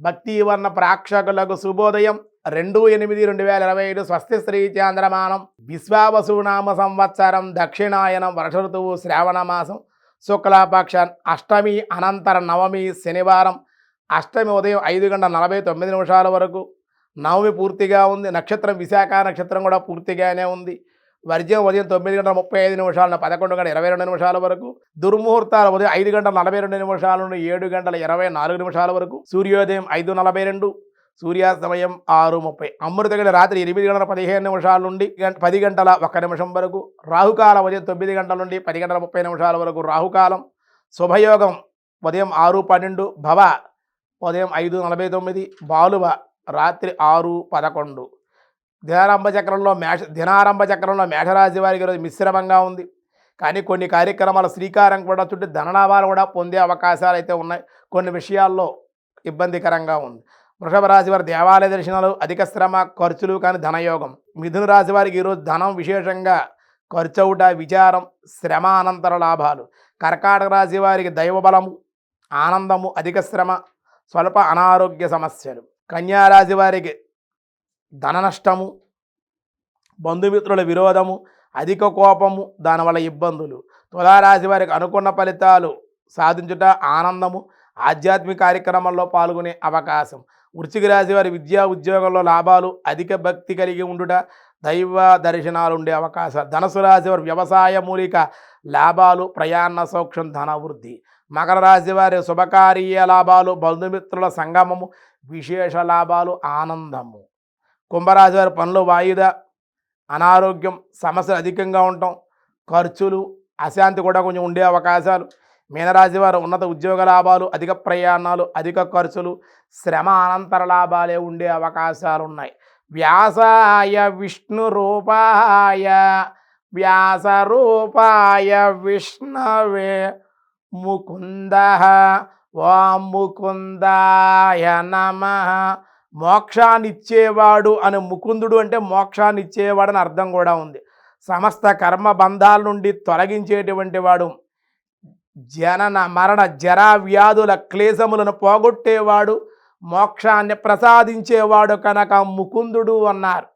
భక్తివర్ణ ప్రేక్షకులకు శుభోదయం 2/8/2025 స్వస్తి శ్రీ చాంద్రమానం విశ్వావసునామ సంవత్సరం దక్షిణాయనం వర్ష ఋతువు శ్రావణ మాసం శుక్లపక్ష అష్టమి అనంతర నవమి శనివారం అష్టమి ఉదయం 5:49 వరకు నవమి పూర్తిగా ఉంది. నక్షత్రం విశాఖ నక్షత్రం కూడా పూర్తిగానే ఉంది. వర్జ్యం ఉదయం 9:35 నుండి 11:22 వరకు. దుర్ముహూర్తాలు ఉదయం 5:42 నుండి 7:24 వరకు. సూర్యోదయం 5:42, సూర్యాస్తమయం 6:30. అమృతగడి రాత్రి 8:15 నుండి 10:01 వరకు. రాహుకాలం ఉదయం 9 గంటల నుండి 10:30 వరకు రాహుకాలం. శుభయోగం ఉదయం 6:12, భవ ఉదయం 5:49, బాలువ రాత్రి 6:11. దినారంభ చక్రంలో మేషరాశి వారికి ఈరోజు మిశ్రమంగా ఉంది. కానీ కొన్ని కార్యక్రమాల శ్రీకారం కూడా చుట్టూ ధనలాభాలు కూడా పొందే అవకాశాలు అయితే ఉన్నాయి. కొన్ని విషయాల్లో ఇబ్బందికరంగా ఉంది. వృషభ రాశి వారి దేవాలయ దర్శనాలు, అధిక శ్రమ ఖర్చులు కానీ ధనయోగం. మిథున రాశి వారికి ఈరోజు ధనం విశేషంగా ఖర్చు అవుట, విచారం, శ్రమ అనంతర లాభాలు. కర్కాటక రాశి వారికి దైవబలము, ఆనందము, అధిక శ్రమ, స్వల్ప అనారోగ్య సమస్యలు. కన్యారాశి వారికి ధన నష్టము, బంధుమిత్రుల విరోధము, అధిక కోపము, దానివల్ల ఇబ్బందులు. తులారాశి వారికి అనుకున్న ఫలితాలు సాధించుట, ఆనందము, ఆధ్యాత్మిక కార్యక్రమాల్లో పాల్గొనే అవకాశం. వృశ్చిక రాశి వారి విద్యా ఉద్యోగంలో లాభాలు, అధిక భక్తి కలిగి ఉండుట, దైవ దర్శనాలు ఉండే అవకాశాలు. ధనుసు రాశి వారి వ్యవసాయ మూలిక లాభాలు, ప్రయాణ సౌఖ్యం, ధనవృద్ధి. మకర రాశి వారి శుభకార్య లాభాలు, బంధుమిత్రుల సంగమము, విశేష లాభాలు, ఆనందము. కుంభరాశి వారి పనులు వాయిదా, అనారోగ్యం, సమస్యలు అధికంగా ఉండటం, ఖర్చులు, అశాంతి కూడా కొంచెం ఉండే అవకాశాలు. మీనరాశి వారు ఉన్నత ఉద్యోగ లాభాలు, అధిక ప్రయాణాలు, అధిక ఖర్చులు, శ్రమ అనంతర లాభాలే ఉండే అవకాశాలు ఉన్నాయి. వ్యాసాయ విష్ణు రూపాయ వ్యాస రూపాయ విష్ణవే ముకుంద ఓం ముకుందాయ నమః. మోక్షాన్ని ఇచ్చేవాడు అని ముకుందుడు అంటే మోక్షాన్ని ఇచ్చేవాడు అని అర్థం కూడా ఉంది. సమస్త కర్మ బంధాల నుండి తొలగించేటువంటి వాడు, జనన మరణ జరా వ్యాధుల క్లేశములను పోగొట్టేవాడు, మోక్షాన్ని ప్రసాదించేవాడు కనుక ముకుందుడు అన్నారు.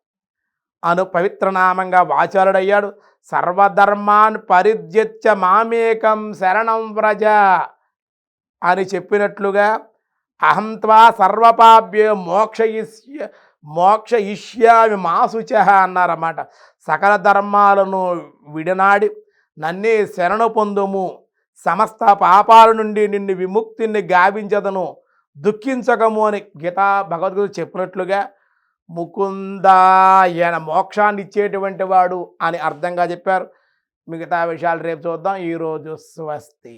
అను పవిత్రనామంగా వాచారుడయ్యాడు. సర్వధర్మాన్ పరిత్యజ్య మామేకం శరణం వ్రజ అని చెప్పినట్లుగా అహంత్వా సర్వపాభ్యో మోక్షయిష్యామి మా శుచః అన్నారన్నమాట. సకల ధర్మాలను విడనాడి నన్నే శరణు పొందుము, సమస్త పాపాల నుండి నిన్ను విముక్తిని గావించదను, దుఃఖించకము అని గీతా భగవద్గీత చెప్పినట్లుగా ముకుందాయన మోక్షాన్ని ఇచ్చేటువంటి వాడు అని అర్థంగా చెప్పారు. మిగతా విషయాలు రేపు చూద్దాం. ఈరోజు స్వస్తి.